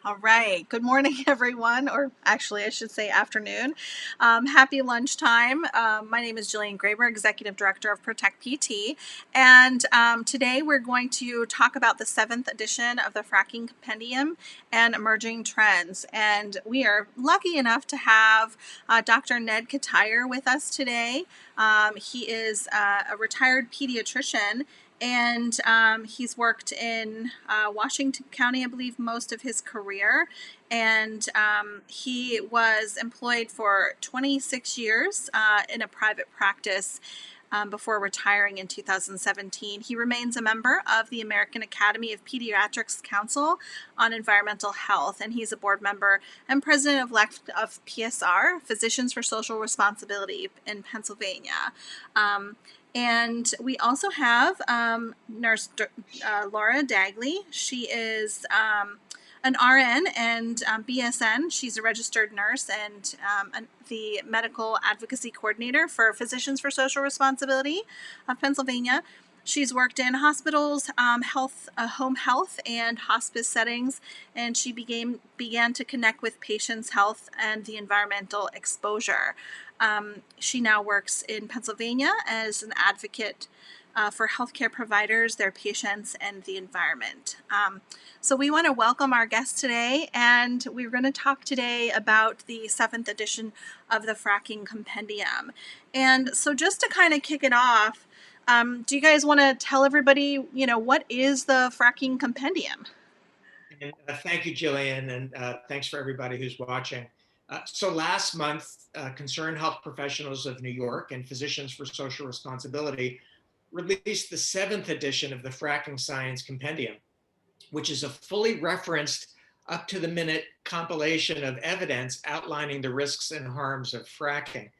All right. Good morning, everyone, or actually, I should say afternoon. Happy lunchtime. My name is Jillian Graber, Executive Director of Protect PT, and today we're going to talk about the 7th edition of the Fracking Compendium and Emerging Trends. And we are lucky enough to have Dr. Ned Ketyer with us today. He is a retired pediatrician, and he's worked in Washington County, I believe, most of his career. And he was employed for 26 years in a private practice before retiring in 2017. He remains a member of the American Academy of Pediatrics Council on Environmental Health, and he's a board member and president of PSR, Physicians for Social Responsibility in Pennsylvania. And we also have Nurse Laura Dagley. She is an RN and BSN. She's a registered nurse and the Medical Advocacy Coordinator for Physicians for Social Responsibility of Pennsylvania. She's worked in hospitals, home health, and hospice settings, and she began to connect with patients' health and the environmental exposure. She now works in Pennsylvania as an advocate for healthcare providers, their patients, and the environment. So we want to welcome our guest today, and we're going to talk today about the 7th edition of the Fracking Compendium. And so just to kind of kick it off, do you guys want to tell everybody, what is the Fracking Compendium? And, thank you, Jillian, and thanks for everybody who's watching. So last month, Concerned Health Professionals of New York and Physicians for Social Responsibility released the 7th edition of the Fracking Science Compendium, which is a fully referenced, up-to-the-minute compilation of evidence outlining the risks and harms of fracking,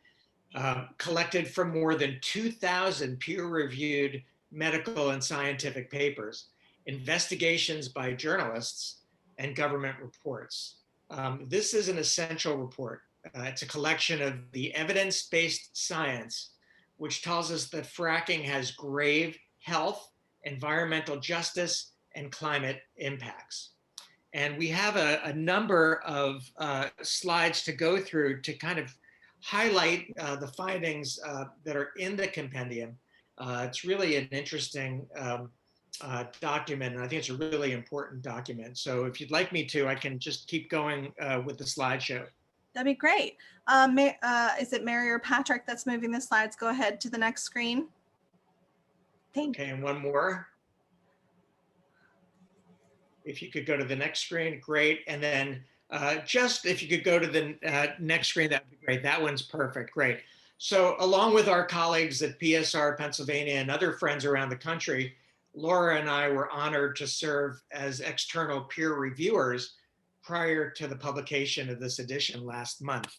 collected from more than 2,000 peer-reviewed medical and scientific papers, investigations by journalists, and government reports. This is an essential report. It's a collection of the evidence-based science, which tells us that fracking has grave health, environmental justice, and climate impacts. And we have a number of slides to go through to kind of highlight the findings that are in the compendium. It's really an interesting document, and I think it's a really important document. So if you'd like me to, I can just keep going with the slideshow. That'd be great. Is it Mary or Patrick that's moving the slides? Go ahead to the next screen. Okay, and one more. If you could go to the next screen, great. And then just if you could go to the next screen, that'd be great. That one's perfect, great. So along with our colleagues at PSR Pennsylvania and other friends around the country, Laura and I were honored to serve as external peer reviewers prior to the publication of this edition last month.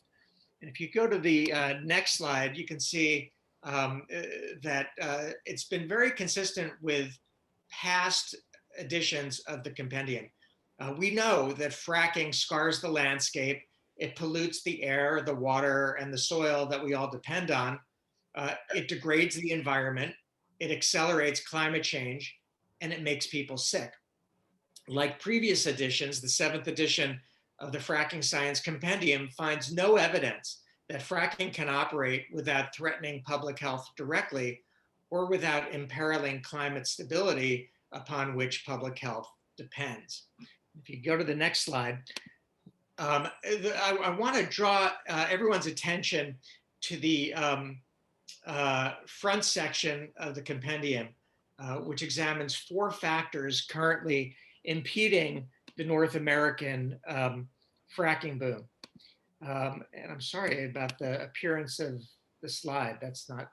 And if you go to the next slide, you can see that it's been very consistent with past editions of the compendium. We know that fracking scars the landscape, it pollutes the air, the water, and the soil that we all depend on. It degrades the environment, it accelerates climate change, and it makes people sick. Like previous editions, the 7th edition of the Fracking Science Compendium finds no evidence that fracking can operate without threatening public health directly or without imperiling climate stability upon which public health depends. If you go to the next slide, I want to draw everyone's attention to the front section of the compendium, which examines 4 factors currently impeding the North American fracking boom. And I'm sorry about the appearance of the slide. That's not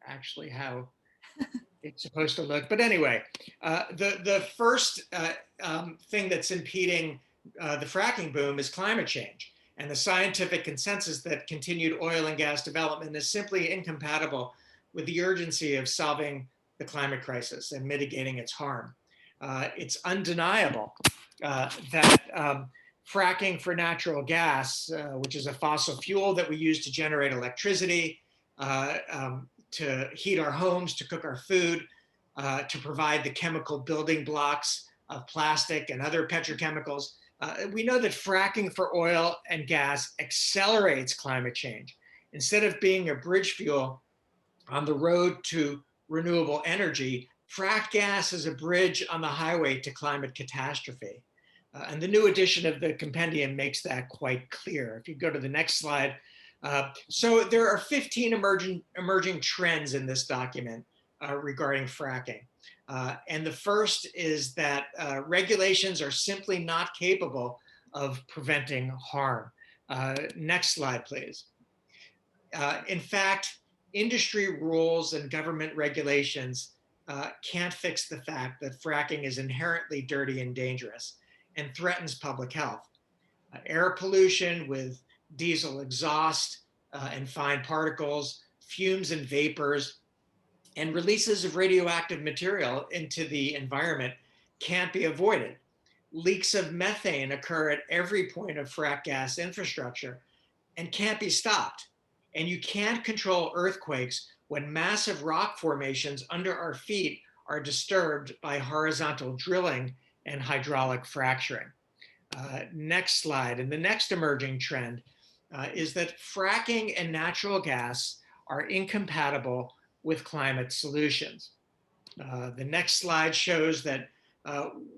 actually how it's supposed to look. But anyway, the first thing that's impeding the fracking boom is climate change. And the scientific consensus that continued oil and gas development is simply incompatible with the urgency of solving the climate crisis and mitigating its harm. It's undeniable that fracking for natural gas, which is a fossil fuel that we use to generate electricity, to heat our homes, to cook our food, to provide the chemical building blocks of plastic and other petrochemicals. We know that fracking for oil and gas accelerates climate change. Instead of being a bridge fuel on the road to renewable energy, fracked gas is a bridge on the highway to climate catastrophe. And the new edition of the compendium makes that quite clear. If you go to the next slide. So there are 15 emerging trends in this document regarding fracking. And the first is that regulations are simply not capable of preventing harm. Next slide, please. In fact, industry rules and government regulations can't fix the fact that fracking is inherently dirty and dangerous and threatens public health. Air pollution with diesel exhaust and fine particles, fumes and vapors, and releases of radioactive material into the environment can't be avoided. Leaks of methane occur at every point of frack gas infrastructure and can't be stopped. And you can't control earthquakes when massive rock formations under our feet are disturbed by horizontal drilling and hydraulic fracturing. Next slide. And the next emerging trend is that fracking and natural gas are incompatible with climate solutions. The next slide shows that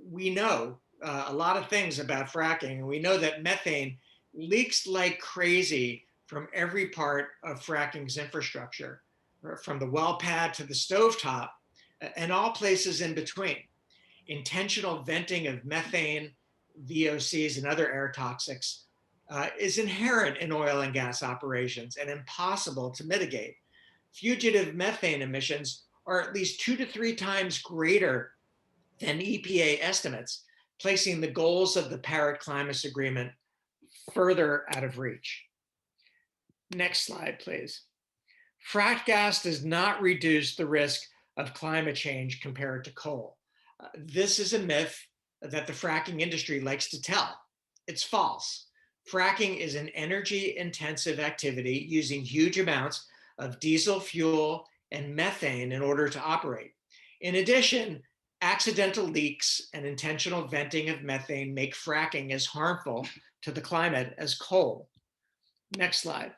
we know a lot of things about fracking, and we know that methane leaks like crazy from every part of fracking's infrastructure, from the well pad to the stovetop, and all places in between. Intentional venting of methane, VOCs, and other air toxics is inherent in oil and gas operations and impossible to mitigate. Fugitive methane emissions are at least 2 to 3 times greater than EPA estimates, placing the goals of the Paris Climate Agreement further out of reach. Next slide, please. Frack gas does not reduce the risk of climate change compared to coal. This is a myth that the fracking industry likes to tell. It's false. Fracking is an energy-intensive activity using huge amounts of diesel fuel and methane in order to operate. In addition, accidental leaks and intentional venting of methane make fracking as harmful to the climate as coal. Next slide.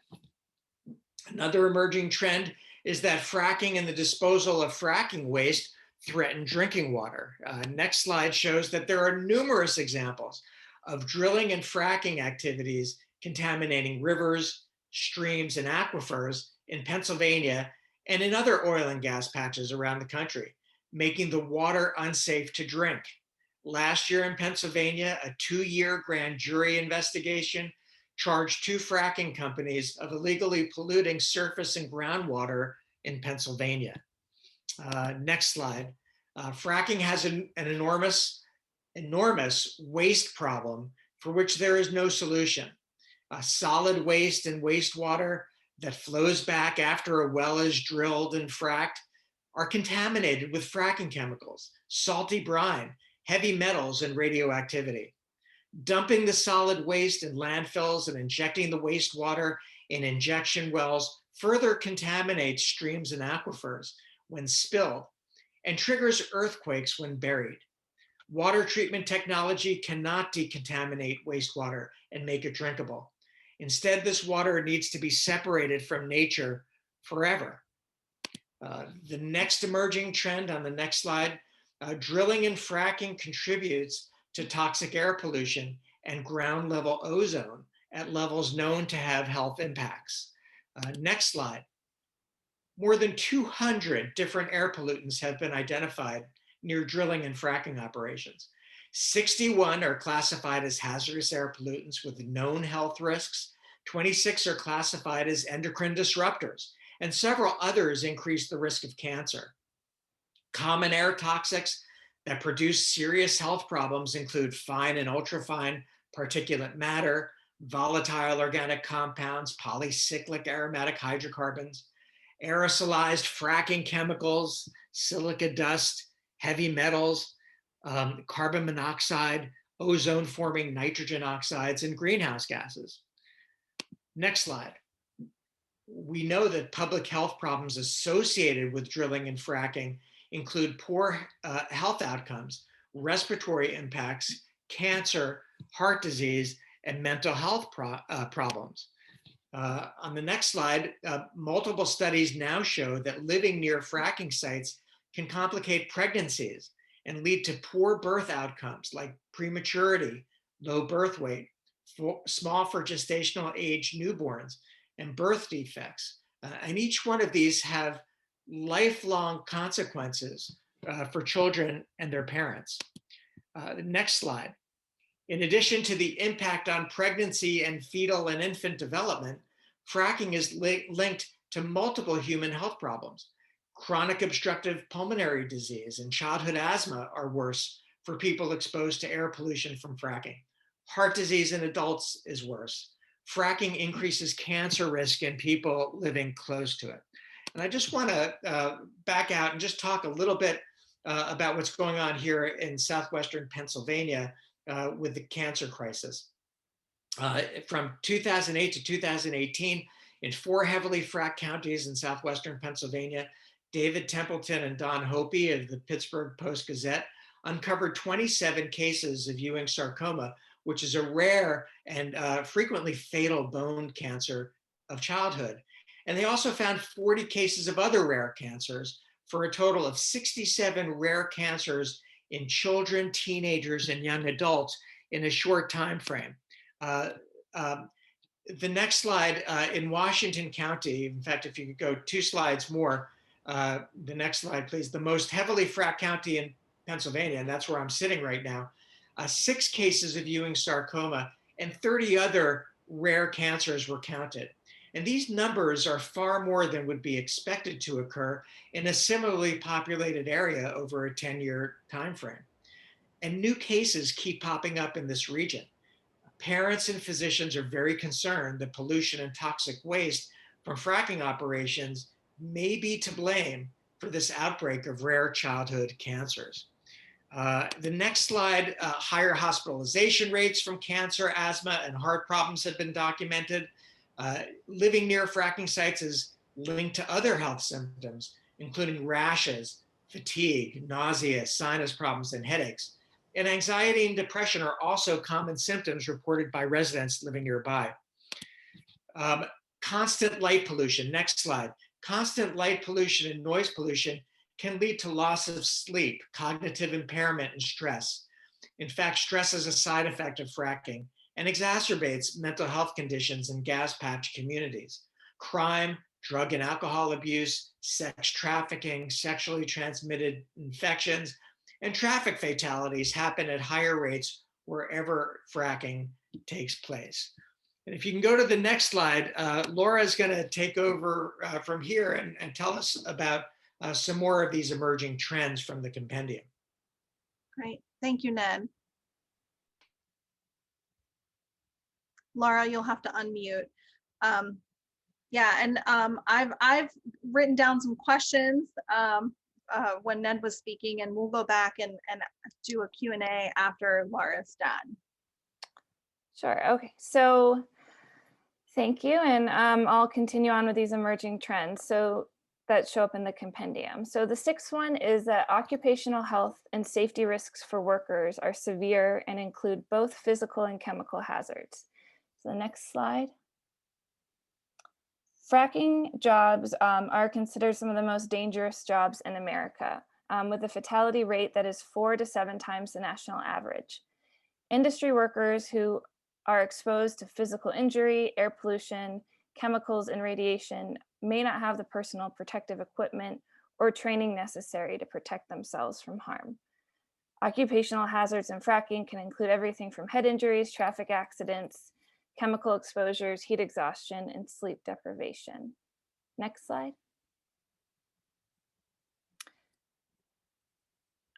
Another emerging trend is that fracking and the disposal of fracking waste threaten drinking water. Next slide shows that there are numerous examples of drilling and fracking activities contaminating rivers, streams, and aquifers in Pennsylvania and in other oil and gas patches around the country, making the water unsafe to drink. Last year in Pennsylvania, a 2-year grand jury investigation charged 2 fracking companies of illegally polluting surface and groundwater in Pennsylvania. Next slide. Fracking has an enormous waste problem for which there is no solution. Solid waste and wastewater that flows back after a well is drilled and fracked are contaminated with fracking chemicals, salty brine, heavy metals, and radioactivity. Dumping the solid waste in landfills and injecting the wastewater in injection wells further contaminates streams and aquifers when spilled and triggers earthquakes when buried. Water treatment technology cannot decontaminate wastewater and make it drinkable. Instead, this water needs to be separated from nature forever. The next emerging trend on the next slide, drilling and fracking contributes to toxic air pollution and ground level ozone at levels known to have health impacts. Next slide. More than 200 different air pollutants have been identified near drilling and fracking operations. 61 are classified as hazardous air pollutants with known health risks. 26 are classified as endocrine disruptors, and several others increase the risk of cancer. Common air toxics that produce serious health problems include fine and ultrafine particulate matter, volatile organic compounds, polycyclic aromatic hydrocarbons, aerosolized fracking chemicals, silica dust, heavy metals, carbon monoxide, ozone-forming nitrogen oxides, and greenhouse gases. Next slide. We know that public health problems associated with drilling and fracking include poor health outcomes, respiratory impacts, cancer, heart disease, and mental health problems. On the next slide, multiple studies now show that living near fracking sites can complicate pregnancies and lead to poor birth outcomes like prematurity, low birth weight, small for gestational age newborns, and birth defects. And each one of these have lifelong consequences for children and their parents. The next slide. In addition to the impact on pregnancy and fetal and infant development, fracking is linked to multiple human health problems. Chronic obstructive pulmonary disease and childhood asthma are worse for people exposed to air pollution from fracking. Heart disease in adults is worse. Fracking increases cancer risk in people living close to it. And I just want to back out and just talk a little bit about what's going on here in southwestern Pennsylvania with the cancer crisis. From 2008 to 2018, in 4 heavily fracked counties in southwestern Pennsylvania, David Templeton and Don Hopi of the Pittsburgh Post-Gazette uncovered 27 cases of Ewing sarcoma, which is a rare and frequently fatal bone cancer of childhood. And they also found 40 cases of other rare cancers for a total of 67 rare cancers in children, teenagers, and young adults in a short time frame. The next slide, in Washington County, in fact, if you could go 2 slides more, the next slide, please, the most heavily fracked county in Pennsylvania, and that's where I'm sitting right now, 6 cases of Ewing sarcoma and 30 other rare cancers were counted. And these numbers are far more than would be expected to occur in a similarly populated area over a 10-year time frame. And new cases keep popping up in this region. Parents and physicians are very concerned that pollution and toxic waste from fracking operations may be to blame for this outbreak of rare childhood cancers. The next slide, higher hospitalization rates from cancer, asthma, and heart problems have been documented. Living near fracking sites is linked to other health symptoms, including rashes, fatigue, nausea, sinus problems, and headaches. And anxiety and depression are also common symptoms reported by residents living nearby. Constant light pollution, next slide. Constant light pollution and noise pollution can lead to loss of sleep, cognitive impairment, and stress. In fact, stress is a side effect of fracking and exacerbates mental health conditions in gas patch communities. Crime, drug and alcohol abuse, sex trafficking, sexually transmitted infections, and traffic fatalities happen at higher rates wherever fracking takes place. And if you can go to the next slide, Laura is going to take over from here and tell us about some more of these emerging trends from the compendium. Great, thank you, Ned. Laura, you'll have to unmute. Yeah, and I've written down some questions when Ned was speaking, and we'll go back and do a Q&A after Laura's done. Sure, okay, so thank you, and I'll continue on with these emerging trends that show up in the compendium. So the 6th one is that occupational health and safety risks for workers are severe and include both physical and chemical hazards. So the next slide. Fracking jobs are considered some of the most dangerous jobs in America, with a fatality rate that is 4 to 7 times the national average. Industry workers who are exposed to physical injury, air pollution, chemicals, and radiation may not have the personal protective equipment or training necessary to protect themselves from harm. Occupational hazards in fracking can include everything from head injuries, traffic accidents, chemical exposures, heat exhaustion, and sleep deprivation. Next slide.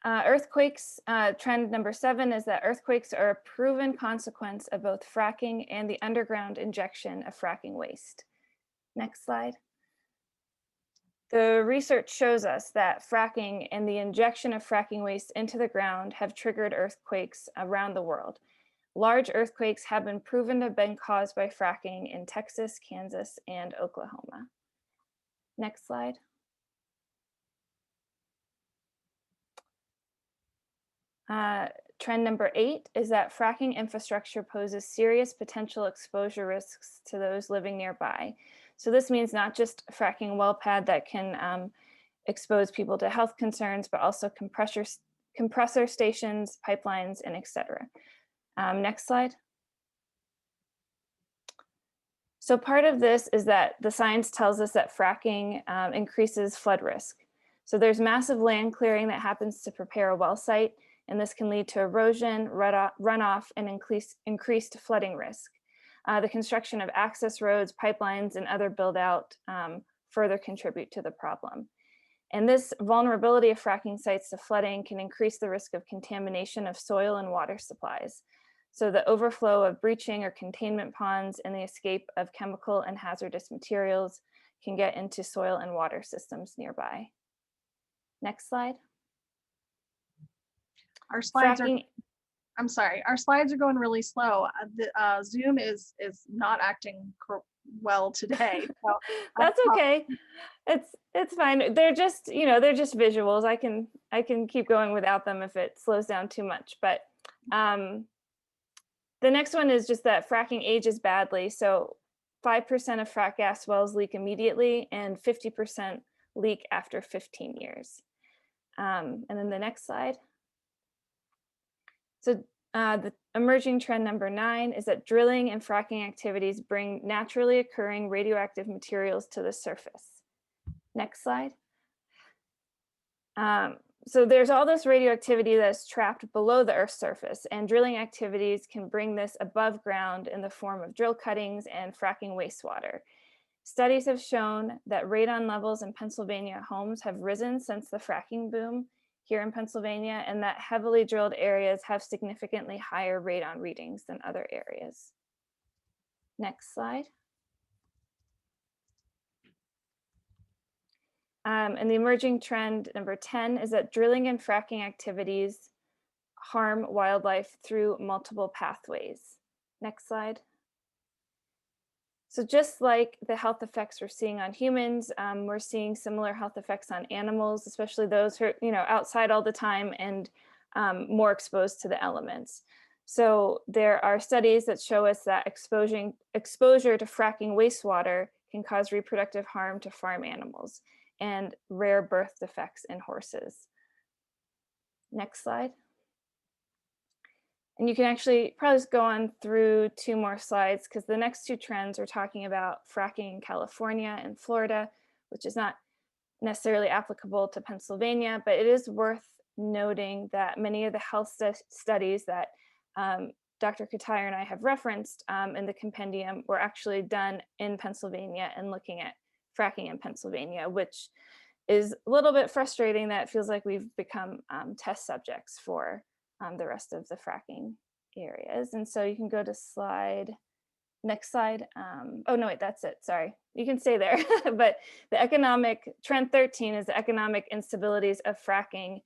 Earthquakes, trend number 7 is that earthquakes are a proven consequence of both fracking and the underground injection of fracking waste. Next slide. The research shows us that fracking and the injection of fracking waste into the ground have triggered earthquakes around the world. Large earthquakes have been proven to have been caused by fracking in Texas, Kansas, and Oklahoma. Next slide. Trend number 8 is that fracking infrastructure poses serious potential exposure risks to those living nearby. So this means not just fracking well pad that can expose people to health concerns, but also compressor stations, pipelines, and etc. Next slide. So part of this is that the science tells us that fracking increases flood risk. So there's massive land clearing that happens to prepare a well site, and this can lead to erosion, runoff, and increased flooding risk. The construction of access roads, pipelines, and other build out further contribute to the problem. And this vulnerability of fracking sites to flooding can increase the risk of contamination of soil and water supplies. So the overflow of breaching or containment ponds and the escape of chemical and hazardous materials can get into soil and water systems nearby. Next slide. Our slides Fracking. I'm sorry, our slides are going really slow. The Zoom is not acting well today. So That's okay. It's fine. They're just, they're just visuals. I can keep going without them if it slows down too much. But the next one is just that fracking ages badly. So 5% of frac gas wells leak immediately and 50% leak after 15 years. And then the next slide. So the emerging trend number 9 is that drilling and fracking activities bring naturally occurring radioactive materials to the surface. Next slide. So there's all this radioactivity that's trapped below the Earth's surface, and drilling activities can bring this above ground in the form of drill cuttings and fracking wastewater. Studies have shown that radon levels in Pennsylvania homes have risen since the fracking boom here in Pennsylvania, and that heavily drilled areas have significantly higher radon readings than other areas. Next slide. And the emerging trend number 10 is that drilling and fracking activities harm wildlife through multiple pathways. Next slide. So just like the health effects we're seeing on humans, we're seeing similar health effects on animals, especially those who are outside all the time and more exposed to the elements. So there are studies that show us that exposure to fracking wastewater can cause reproductive harm to farm animals and rare birth defects in horses. Next slide. And you can actually probably just go on through 2 more slides, because the next 2 trends are talking about fracking in California and Florida, which is not necessarily applicable to Pennsylvania, but it is worth noting that many of the health studies that Dr. Ketyer and I have referenced in the compendium were actually done in Pennsylvania and looking at fracking in Pennsylvania, which is a little bit frustrating that it feels like we've become test subjects for the rest of the fracking areas. And so you can go to next slide. Oh no, wait, that's it, sorry. You can stay there. But the economic, trend 13 is the economic instabilities of fracking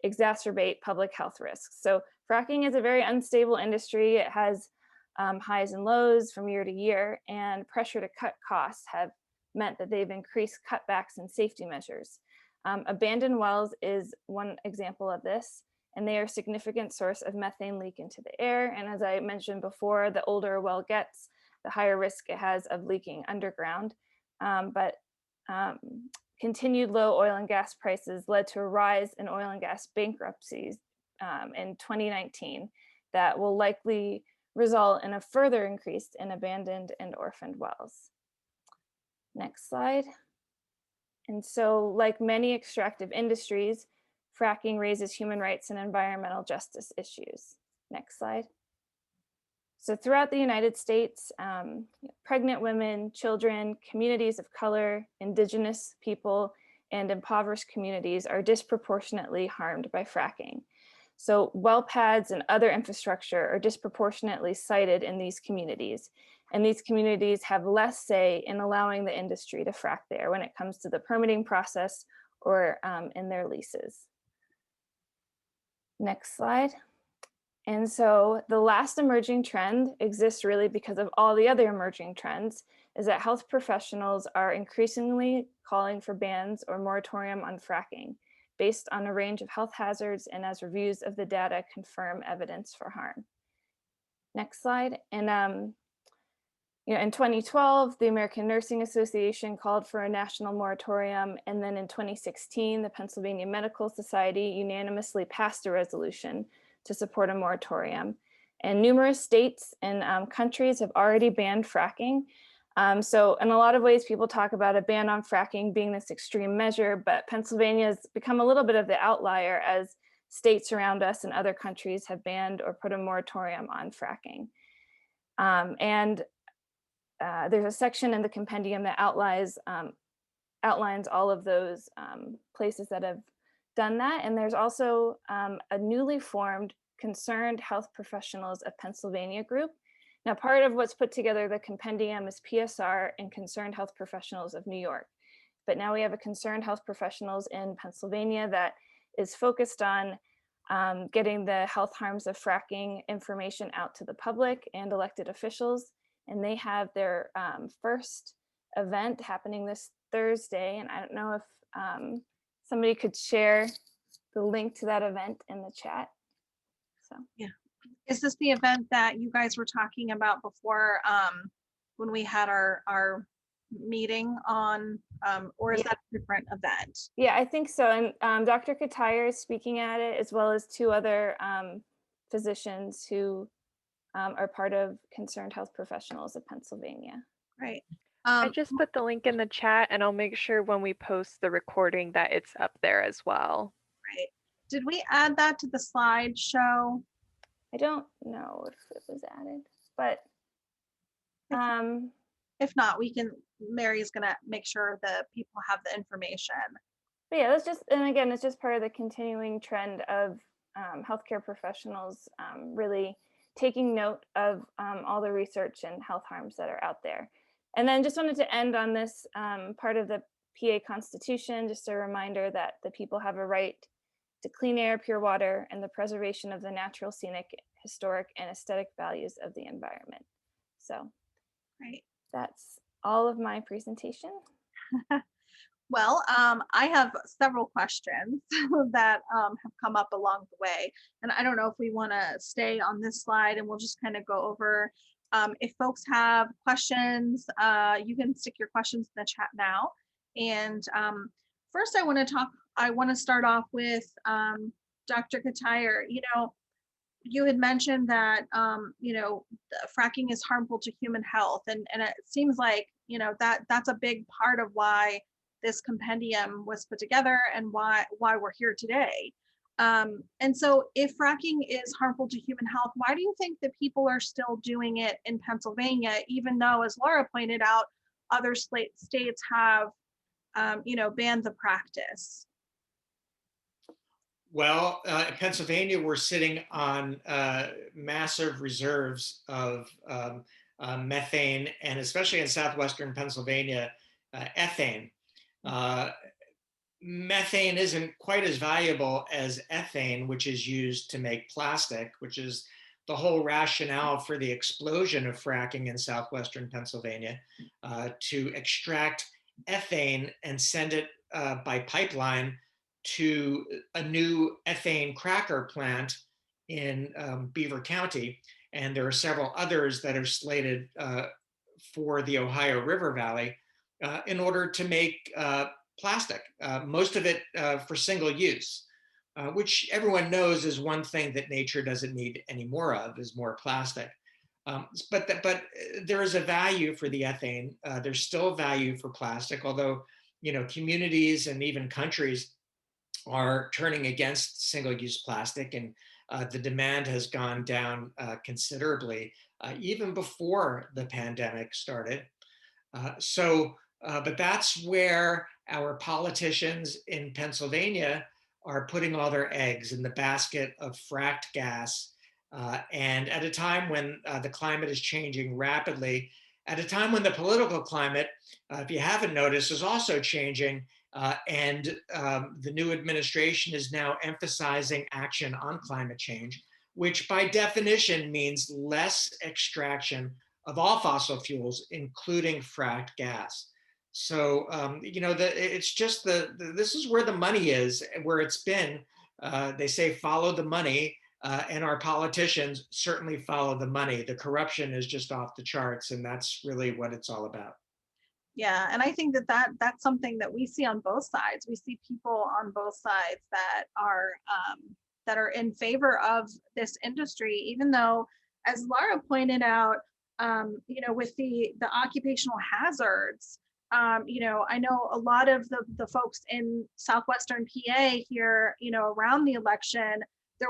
exacerbate public health risks. So fracking is a very unstable industry. It has highs and lows from year to year, and pressure to cut costs have meant that they've increased cutbacks and safety measures. Abandoned wells is one example of this, and they are a significant source of methane leak into the air. And as I mentioned before, the older a well gets, the higher risk it has of leaking underground. Continued low oil and gas prices led to a rise in oil and gas bankruptcies in 2019 that will likely result in a further increase in abandoned and orphaned wells. Next slide. And so, like many extractive industries, fracking raises human rights and environmental justice issues. Next slide. So throughout the United States, pregnant women, children, communities of color, indigenous people, and impoverished communities are disproportionately harmed by fracking. So well pads and other infrastructure are disproportionately sited in these communities, and these communities have less say in allowing the industry to frack there when it comes to the permitting process or in their leases. Next slide. And so the last emerging trend exists really because of all the other emerging trends, is that health professionals are increasingly calling for bans or moratorium on fracking based on a range of health hazards and as reviews of the data confirm evidence for harm. Next slide. And in 2012, the American Nursing Association called for a national moratorium, and then in 2016, the Pennsylvania Medical Society unanimously passed a resolution to support a moratorium. And numerous states and countries have already banned fracking. So in a lot of ways, people talk about a ban on fracking being this extreme measure, but Pennsylvania has become a little bit of the outlier as states around us and other countries have banned or put a moratorium on fracking. There's a section in the compendium that outlines all of those places that have done that. And there's also a newly formed Concerned Health Professionals of Pennsylvania group. Now, part of what's put together the compendium is PSR and Concerned Health Professionals of New York. But now we have a Concerned Health Professionals in Pennsylvania that is focused on getting the health harms of fracking information out to the public and elected officials. And they have their first event happening this Thursday. And I don't know if somebody could share the link to that event in the chat. So yeah. Is this the event that you guys were talking about before when we had our meeting on, or is that a different event? Yeah, I think so. And Dr. Ketyer is speaking at it, as well as two other physicians who are part of Concerned Health Professionals of Pennsylvania. Right. I just put the link in the chat, and I'll make sure when we post the recording that it's up there as well. Right. Did we add that to the slideshow? I don't know if it was added, but if not, Mary's gonna make sure that people have the information. But yeah, it's just part of the continuing trend of healthcare professionals really taking note of all the research and health harms that are out there. And then just wanted to end on this part of the PA Constitution, just a reminder that the people have a right to clean air, pure water, and the preservation of the natural, scenic, historic, and aesthetic values of the environment. So right. That's all of my presentation. Well, I have several questions that have come up along the way, and I don't know if we want to stay on this slide and we'll just kind of go over. If folks have questions, you can stick your questions in the chat now. And first, I want to start off with Dr. Ketyer. You had mentioned that fracking is harmful to human health, and it seems like that's a big part of why this compendium was put together and why we're here today. And so if fracking is harmful to human health, why do you think that people are still doing it in Pennsylvania, even though, as Laura pointed out, other states have banned the practice? Well, in Pennsylvania, we're sitting on massive reserves of methane, and especially in southwestern Pennsylvania, ethane. Methane isn't quite as valuable as ethane, which is used to make plastic, which is the whole rationale for the explosion of fracking in southwestern Pennsylvania, to extract ethane and send it by pipeline to a new ethane cracker plant in Beaver County. And there are several others that are slated for the Ohio River Valley in order to make plastic, most of it for single use, which everyone knows is one thing that nature doesn't need any more of, is more plastic. But there is a value for the ethane. There's still value for plastic, although communities and even countries are turning against single-use plastic, and the demand has gone down considerably, even before the pandemic started. But that's where our politicians in Pennsylvania are putting all their eggs in the basket of fracked gas. And at a time when the climate is changing rapidly, at a time when the political climate, if you haven't noticed, is also changing, and the new administration is now emphasizing action on climate change, which by definition means less extraction of all fossil fuels, including fracked gas. So, it's just this is where the money is, where it's been. They say follow the money, and our politicians certainly follow the money. The corruption is just off the charts, and that's really what it's all about. Yeah, and I think that's something that we see on both sides. We see people on both sides that are in favor of this industry, even though, as Laura pointed out, with the occupational hazards, I know a lot of the folks in southwestern PA here, around the election, there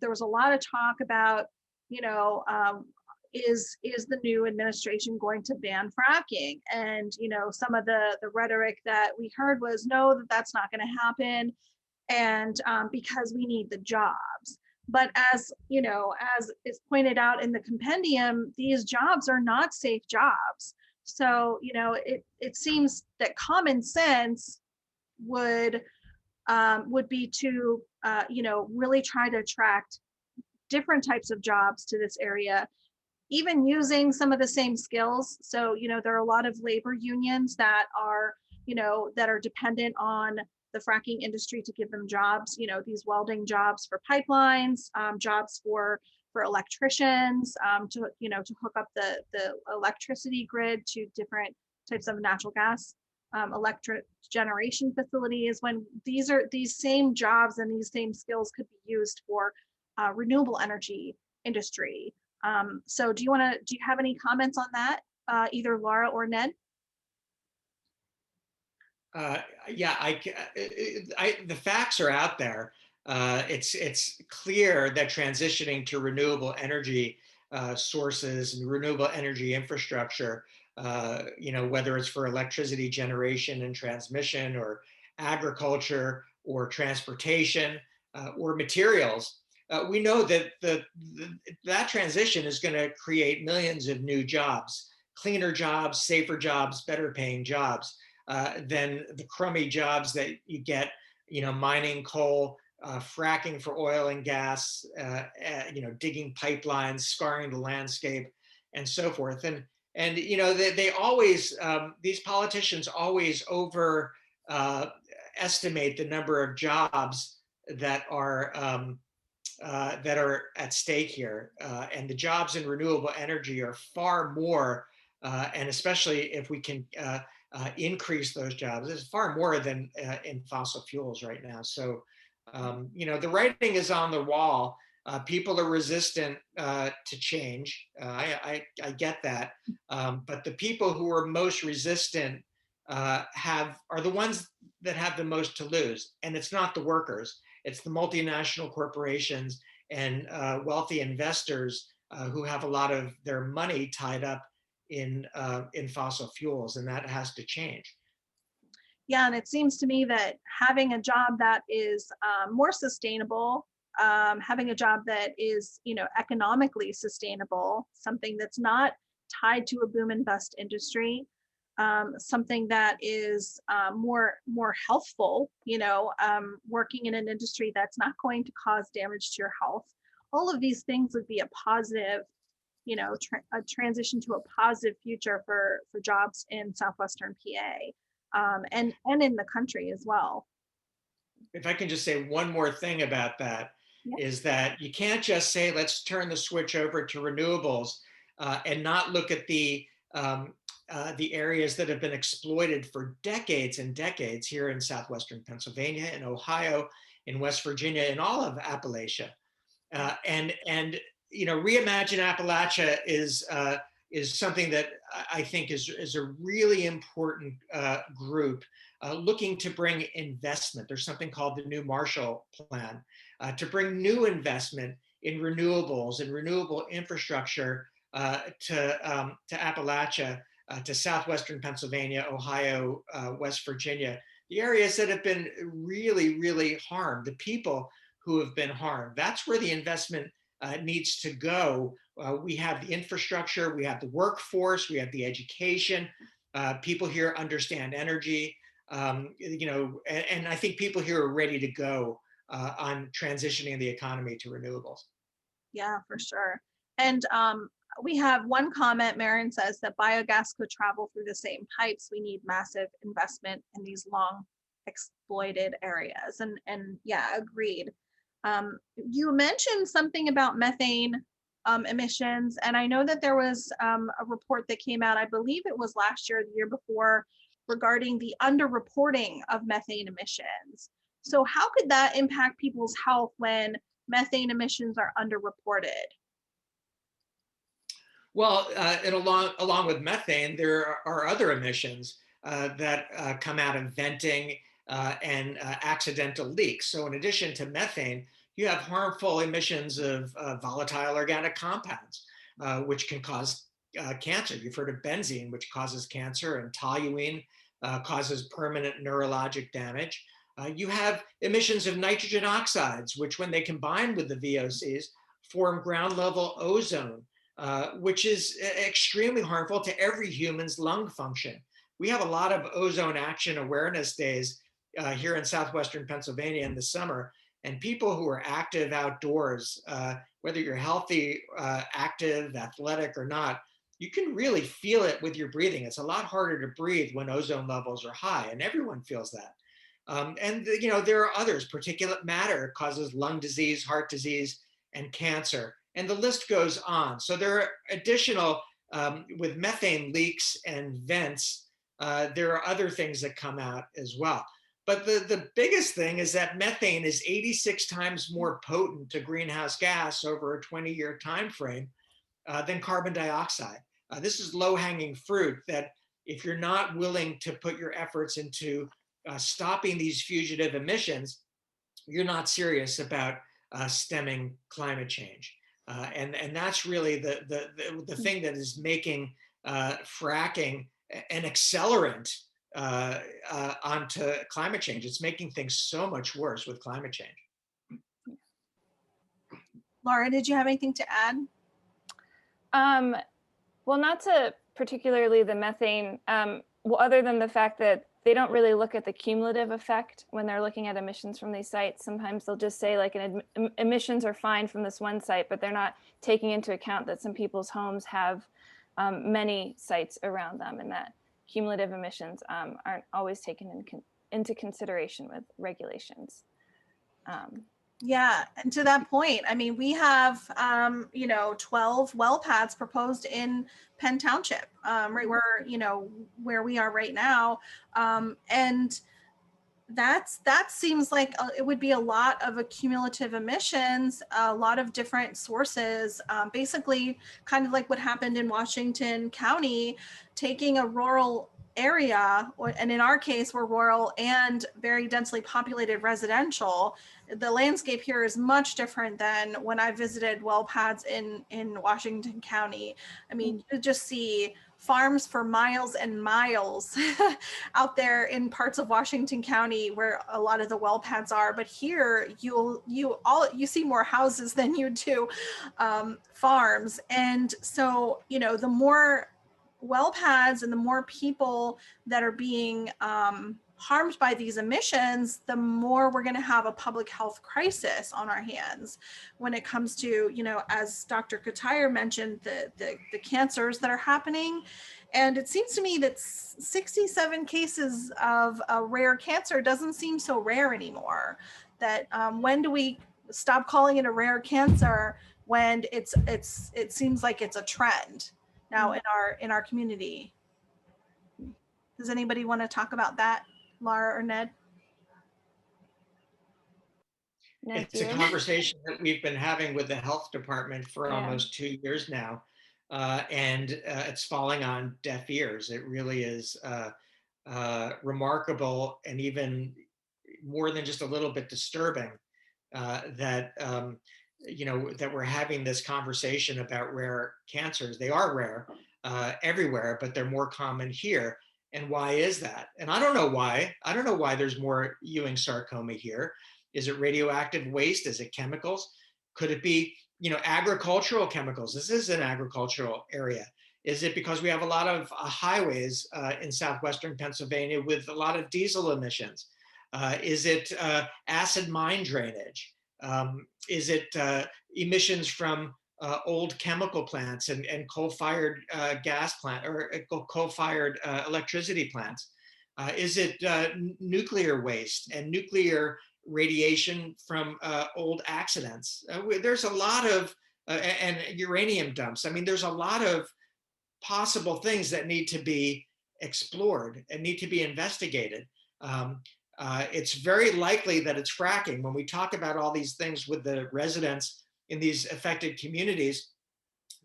was a lot of talk about, you know, um, is the new administration going to ban fracking? And some of the rhetoric that we heard was no, that's not going to happen, and because we need the jobs. But as is pointed out in the compendium, these jobs are not safe jobs. So it seems that common sense would be to really try to attract different types of jobs to this area, even using some of the same skills. So, there are a lot of labor unions that are, that are dependent on the fracking industry to give them jobs, these welding jobs for pipelines, jobs for electricians, to hook up the electricity grid to different types of natural gas electric generation facilities, when these same jobs and these same skills could be used for renewable energy industry. So do you have any comments on that, either Laura or Ned? Yeah, the facts are out there. It's clear that transitioning to renewable energy sources and renewable energy infrastructure, whether it's for electricity generation and transmission, or agriculture, or transportation, or materials, we know that that transition is going to create millions of new jobs, cleaner jobs, safer jobs, better paying jobs than the crummy jobs that you get, mining coal, fracking for oil and gas, digging pipelines, scarring the landscape, and so forth. And they always, these politicians always over estimate the number of jobs that are at stake here. And the jobs in renewable energy are far more, and especially if we can increase those jobs, it's far more than in fossil fuels right now. So, the writing is on the wall. People are resistant to change. I get that. But the people who are most resistant are the ones that have the most to lose. And it's not the workers. It's the multinational corporations and wealthy investors who have a lot of their money tied up in fossil fuels, and that has to change. Yeah, and it seems to me that having a job that is more sustainable, having a job that is economically sustainable, something that's not tied to a boom and bust industry, something that is more healthful, working in an industry that's not going to cause damage to your health. All of these things would be a positive, a transition to a positive future for jobs in southwestern PA, and in the country as well. If I can just say one more thing about that, Yeah. is that you can't just say, let's turn the switch over to renewables and not look at the areas that have been exploited for decades and decades here in southwestern Pennsylvania, in Ohio, in West Virginia, in all of Appalachia. And Reimagine Appalachia is something that I think is a really important group looking to bring investment. There's something called the New Marshall Plan to bring new investment in renewables and renewable infrastructure to Appalachia, to southwestern Pennsylvania, Ohio, West Virginia, the areas that have been really, really harmed, the people who have been harmed. That's where the investment needs to go. We have the infrastructure, we have the workforce, we have the education. People here understand energy, and I think people here are ready to go on transitioning the economy to renewables. Yeah, for sure. And we have one comment. Marin says that biogas could travel through the same pipes. We need massive investment in these long exploited areas. And yeah, agreed. You mentioned something about methane emissions, and I know that there was a report that came out, I believe it was last year or the year before, regarding the underreporting of methane emissions. So how could that impact people's health when methane emissions are underreported? Well, and along with methane, there are other emissions that come out of venting and accidental leaks. So in addition to methane, you have harmful emissions of volatile organic compounds, which can cause cancer. You've heard of benzene, which causes cancer, and toluene causes permanent neurologic damage. You have emissions of nitrogen oxides, which when they combine with the VOCs, form ground level ozone, which is extremely harmful to every human's lung function. We have a lot of ozone action awareness days here in southwestern Pennsylvania in the summer, and people who are active outdoors, whether you're healthy, active, athletic or not, you can really feel it with your breathing. It's a lot harder to breathe when ozone levels are high, and everyone feels that. And you know, there are others. Particulate matter causes lung disease, heart disease, and cancer. And the list goes on. So there are additional, with methane leaks and vents, there are other things that come out as well. But the biggest thing is that methane is 86 times more potent to greenhouse gas over a 20-year time frame than carbon dioxide. This is low-hanging fruit that if you're not willing to put your efforts into stopping these fugitive emissions, you're not serious about stemming climate change. And that's really the thing that is making fracking an accelerant onto climate change. It's making things so much worse with climate change. Laura, did you have anything to add? Well, not to particularly the methane, well, other than the fact that they don't really look at the cumulative effect when they're looking at emissions from these sites. Sometimes they'll just say like emissions are fine from this one site, but they're not taking into account that some people's homes have many sites around them, and that cumulative emissions aren't always taken into consideration with regulations. Yeah, and to that point, I mean, we have, 12 well pads proposed in Penn Township, right where, where we are right now. And that seems like it would be a lot of accumulative emissions, a lot of different sources, basically kind of like what happened in Washington County, taking a rural area, and in our case, we're rural and very densely populated residential. The landscape here is much different than when I visited well pads in Washington County. I mean, you just see farms for miles and miles out there in parts of Washington County where a lot of the well pads are. But here you see more houses than you do farms. And so, the more well pads and the more people that are being harmed by these emissions, the more we're going to have a public health crisis on our hands when it comes to, as Dr. Ketyer mentioned, the cancers that are happening. And it seems to me that 67 cases of a rare cancer doesn't seem so rare anymore. That when do we stop calling it a rare cancer when it seems like it's a trend now in our community? Does anybody want to talk about that, Laura or Ned? It's a conversation that we've been having with the health department for almost 2 years now, and it's falling on deaf ears. It really is remarkable, and even more than just a little bit disturbing that that we're having this conversation about rare cancers. They are rare everywhere, but they're more common here. And why is that? And I don't know why. I don't know why there's more Ewing sarcoma here. Is it radioactive waste? Is it chemicals? Could it be, agricultural chemicals? This is an agricultural area. Is it because we have a lot of highways in southwestern Pennsylvania with a lot of diesel emissions? Is it acid mine drainage? Is it emissions from old chemical plants and coal-fired gas plant or coal-fired electricity plants? Is it nuclear waste and nuclear radiation from old accidents? There's a lot of, and uranium dumps. I mean, there's a lot of possible things that need to be explored and need to be investigated. It's very likely that it's fracking. When we talk about all these things with the residents in these affected communities,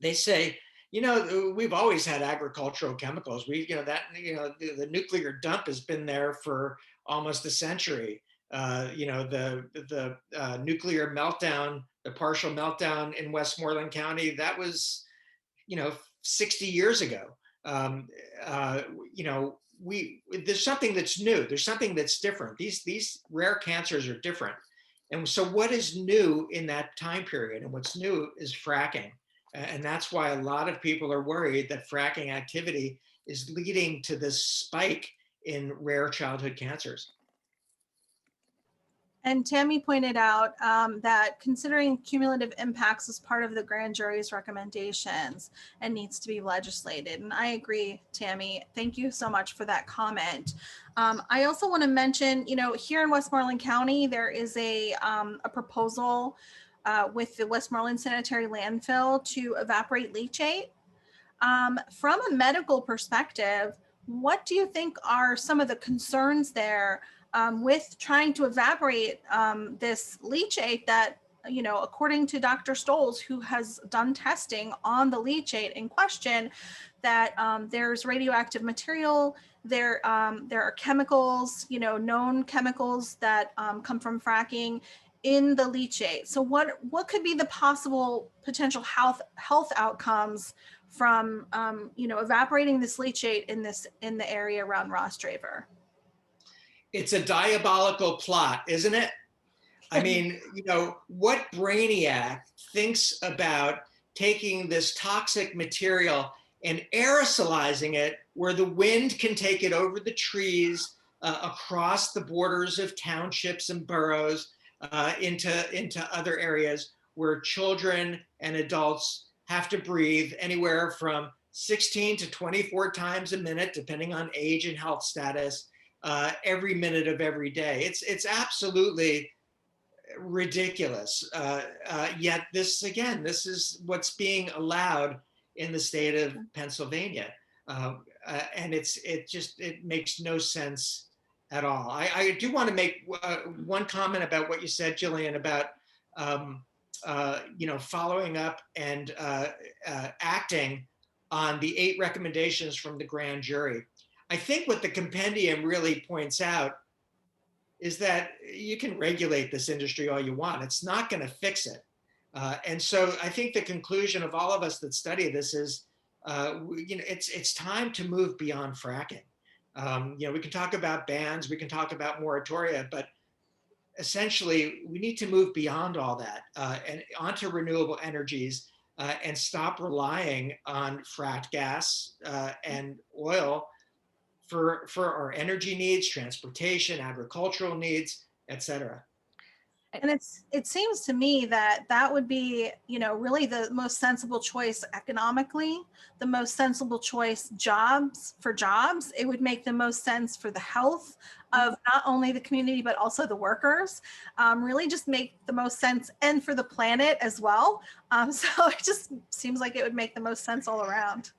they say, you know, we've always had agricultural chemicals. The nuclear dump has been there for almost a century. The nuclear meltdown, the partial meltdown in Westmoreland County, that was, 60 years ago. There's something that's new. There's something that's different. These rare cancers are different. And so what is new in that time period? And what's new is fracking. And that's why a lot of people are worried that fracking activity is leading to this spike in rare childhood cancers. And Tammy pointed out that considering cumulative impacts is part of the grand jury's recommendations and needs to be legislated. And I agree, Tammy. Thank you so much for that comment. I also want to mention, here in Westmoreland County, there is a proposal with the Westmoreland Sanitary Landfill to evaporate leachate. From a medical perspective, what do you think are some of the concerns there with trying to evaporate this leachate that, according to Dr. Stoles, who has done testing on the leachate in question, that there's radioactive material, there are chemicals, known chemicals that come from fracking in the leachate. So what could be the possible potential health outcomes from evaporating this leachate in the area around Ross Draver? It's a diabolical plot, isn't it? I mean, what brainiac thinks about taking this toxic material and aerosolizing it where the wind can take it over the trees, across the borders of townships and boroughs, into other areas where children and adults have to breathe anywhere from 16 to 24 times a minute, depending on age and health status, every minute of every day. It's absolutely ridiculous. Yet this is what's being allowed in the state of Pennsylvania. And it makes no sense at all. I do want to make one comment about what you said, Jillian, about following up and acting on the 8 recommendations from the grand jury. I think what the compendium really points out is that you can regulate this industry all you want. It's not going to fix it. And so I think the conclusion of all of us that study this is, it's time to move beyond fracking. We can talk about bans, we can talk about moratoria, but essentially we need to move beyond all that and onto renewable energies and stop relying on fracked gas and oil for our energy needs, transportation, agricultural needs, et cetera. And it seems to me that would be, really the most sensible choice economically, the most sensible choice jobs. It would make the most sense for the health of not only the community, but also the workers, really just make the most sense, and for the planet as well. So it just seems like it would make the most sense all around.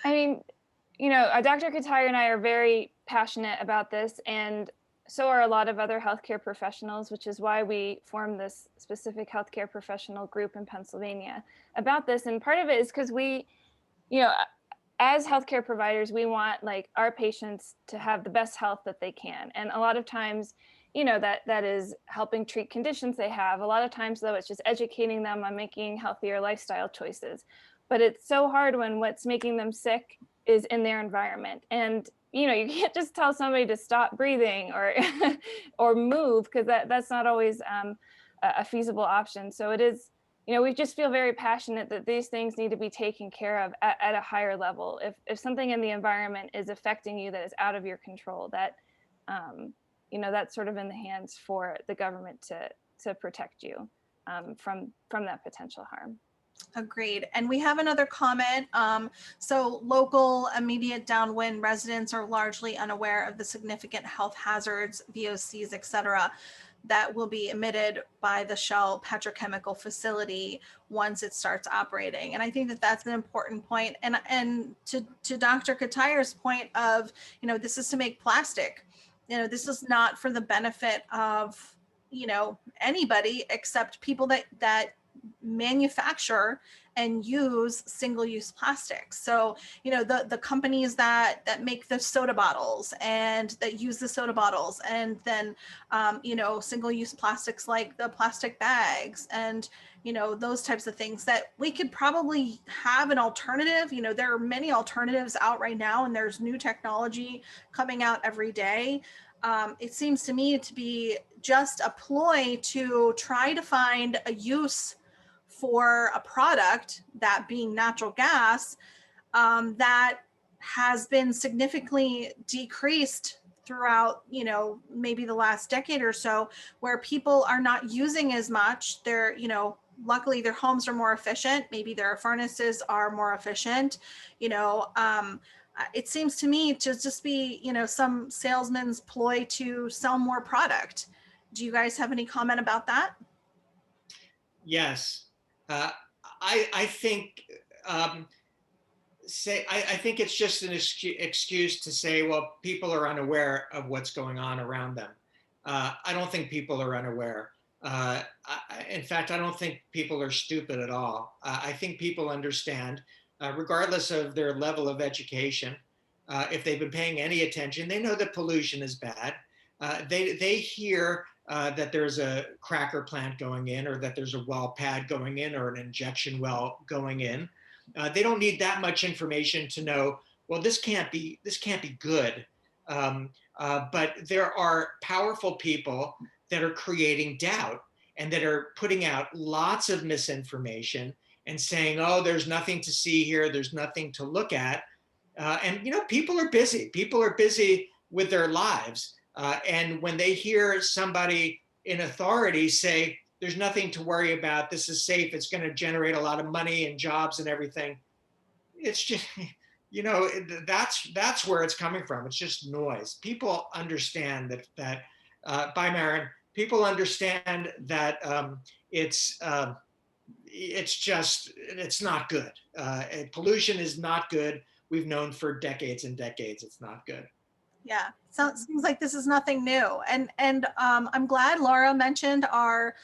I mean, Dr. Ketyer and I are very passionate about this, and so are a lot of other healthcare professionals, which is why we formed this specific healthcare professional group in Pennsylvania about this. And part of it is because we, as healthcare providers, we want our patients to have the best health that they can. And a lot of times, that is helping treat conditions they have. A lot of times, though, it's just educating them on making healthier lifestyle choices. But it's so hard when what's making them sick is in their environment. And you can't just tell somebody to stop breathing or or move, because that's not always a feasible option. So it is, we just feel very passionate that these things need to be taken care of at a higher level. If something in the environment is affecting you that is out of your control, that that's sort of in the hands for the government to protect you from that potential harm. Agreed. And we have another comment. So local immediate downwind residents are largely unaware of the significant health hazards, VOCs, et cetera, that will be emitted by the Shell petrochemical facility once it starts operating. And I think that that's an important point. And to Dr. Ketyer's point of, this is to make plastic. This is not for the benefit of, anybody except people that manufacture and use single-use plastics. So, the companies that make the soda bottles and that use the soda bottles, and then, single-use plastics like the plastic bags and, those types of things that we could probably have an alternative. There are many alternatives out right now, and there's new technology coming out every day. It seems to me to be just a ploy to try to find a use for a product, that being natural gas, that has been significantly decreased throughout, maybe the last decade or so, where people are not using as much. They're, luckily their homes are more efficient. Maybe their furnaces are more efficient. It seems to me to just be, some salesman's ploy to sell more product. Do you guys have any comment about that? Yes. Uh, I think I think it's just an excuse to say, well, people are unaware of what's going on around them. I don't think people are unaware. In fact, I don't think people are stupid at all. I think people understand, regardless of their level of education. If they've been paying any attention, they know that pollution is bad. They hear that there's a cracker plant going in, or that there's a well pad going in, or an injection well going in. They don't need that much information to know, well, this can't be good. But there are powerful people that are creating doubt and that are putting out lots of misinformation and saying, oh, there's nothing to see here, there's nothing to look at. And people are busy. People are busy with their lives. And when they hear somebody in authority say, there's nothing to worry about, this is safe, it's going to generate a lot of money and jobs and everything, it's just, that's where it's coming from. It's just noise. People understand that by Marin, people understand that it's not good. Pollution is not good. We've known for decades and decades it's not good. Yeah, seems like this is nothing new. And I'm glad Laura mentioned our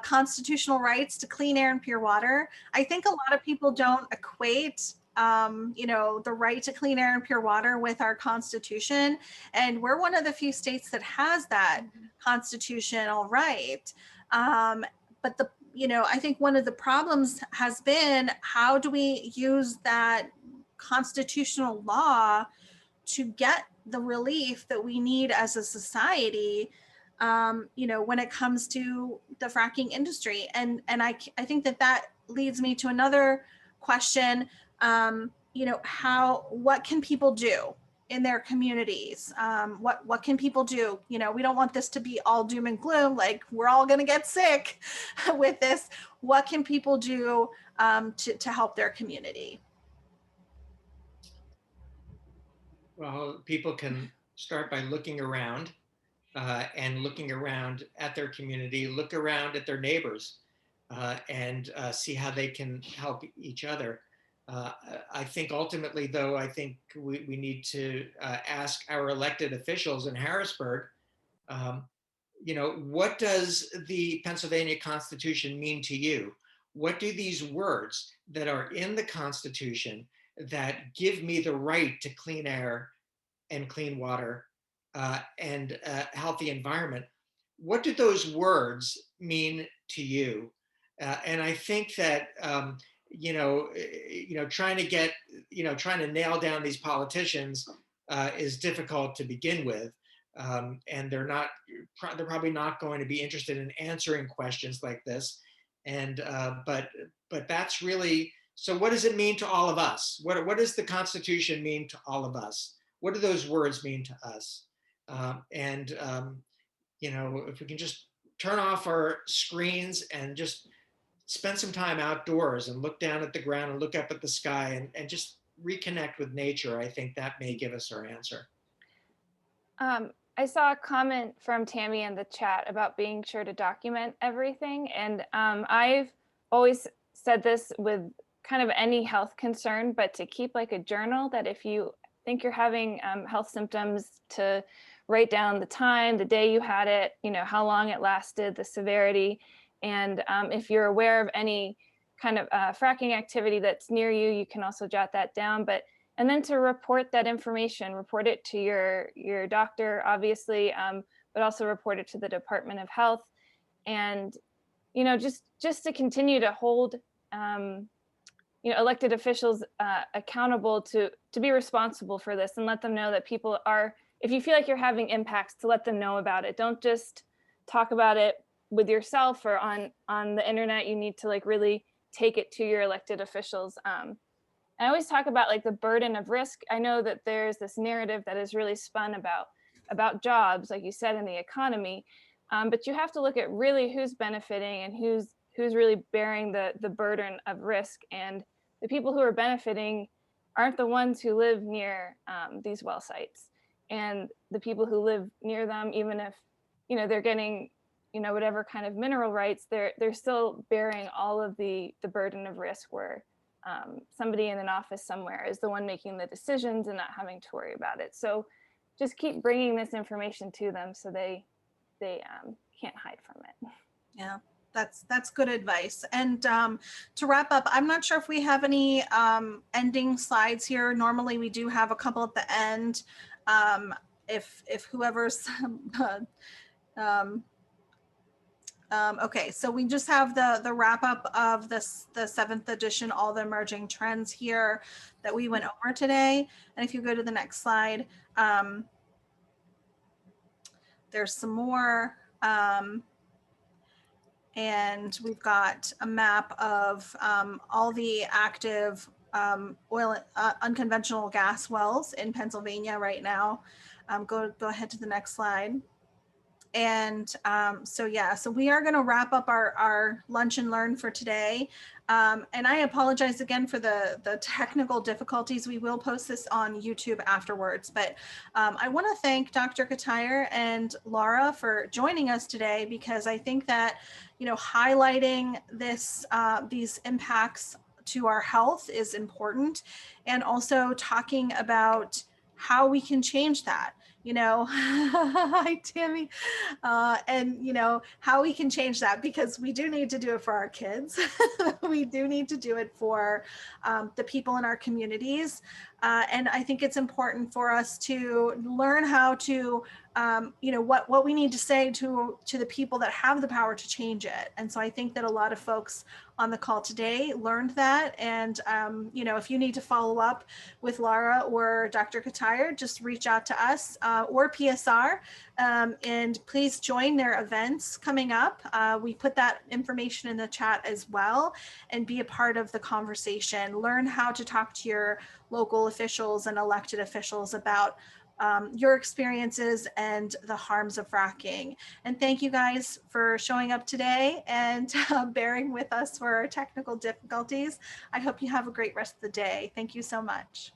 constitutional rights to clean air and pure water. I think a lot of people don't equate, the right to clean air and pure water with our Constitution. And we're one of the few states that has that constitutional right. But I think one of the problems has been, how do we use that constitutional law to get the relief that we need as a society, when it comes to the fracking industry. And I think that leads me to another question. What can people do in their communities? What can people do? We don't want this to be all doom and gloom, like we're all going to get sick with this. What can people do to help their community? Well, people can start by looking around, and looking around at their community, look around at their neighbors, and see how they can help each other. I think ultimately, though, I think we need to ask our elected officials in Harrisburg, what does the Pennsylvania Constitution mean to you? What do these words that are in the Constitution that give me the right to clean air and clean water and a healthy environment, what do those words mean to you? And I think that trying to nail down these politicians is difficult to begin with, and they're probably not going to be interested in answering questions like this. And but that's really, so what does it mean to all of us? What does the Constitution mean to all of us? What do those words mean to us? If we can just turn off our screens and just spend some time outdoors and look down at the ground and look up at the sky and just reconnect with nature, I think that may give us our answer. I saw a comment from Tammy in the chat about being sure to document everything. And I've always said this with kind of any health concern, but to keep like a journal that if you think you're having health symptoms, to write down the time, the day you had it, you know, how long it lasted, the severity. And if you're aware of any kind of fracking activity that's near you, you can also jot that down. And then to report that information, report it to your doctor, obviously, but also report it to the Department of Health. And, you know, just to continue to hold, you know, elected officials accountable to be responsible for this, and let them know that people are, if you feel like you're having impacts, to let them know about it. Don't just talk about it with yourself or on the internet. You need to like really take it to your elected officials. I always talk about like the burden of risk. I know that there's this narrative that is really spun about jobs, like you said, in the economy, but you have to look at really who's benefiting and who's really bearing the burden of risk. And the people who are benefiting aren't the ones who live near these well sites, and the people who live near them, even if, you know, they're getting, you know, whatever kind of mineral rights, they're still bearing all of the burden of risk, where somebody in an office somewhere is the one making the decisions and not having to worry about it. So just keep bringing this information to them so they can't hide from it. Yeah, that's good advice. And to wrap up, I'm not sure if we have any ending slides here. Normally we do have a couple at the end. If whoever's okay, so we just have the wrap up of the 7th edition, all the emerging trends here that we went over today. And if you go to the next slide, there's some more. And we've got a map of all the active oil, unconventional gas wells in Pennsylvania right now. Go ahead to the next slide. And so we are going to wrap up our lunch and learn for today. And I apologize again for the technical difficulties. We will post this on YouTube afterwards. But I want to thank Dr. Ketyer and Laura for joining us today, because I think that, you know, highlighting these impacts to our health is important, and also talking about how we can change that. You know, hi Tammy, and you know how we can change that, because we do need to do it for our kids. We do need to do it for the people in our communities, and I think it's important for us to learn how to, you know, what we need to say to the people that have the power to change it. And so I think that a lot of folks on the call today learned that. And, you know, if you need to follow up with Laura or Dr. Ketyer, just reach out to us or PSR, and please join their events coming up. We put that information in the chat as well, and be a part of the conversation. Learn how to talk to your local officials and elected officials about your experiences and the harms of fracking. And thank you guys for showing up today and bearing with us for our technical difficulties. I hope you have a great rest of the day. Thank you so much.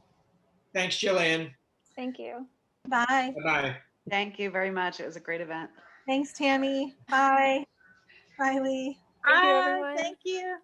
Thanks, Jillian. Thank you. Bye. Bye-bye. Thank you very much. It was a great event. Thanks, Tammy. Bye. Bye, Lee. Thank you, everyone. Thank you.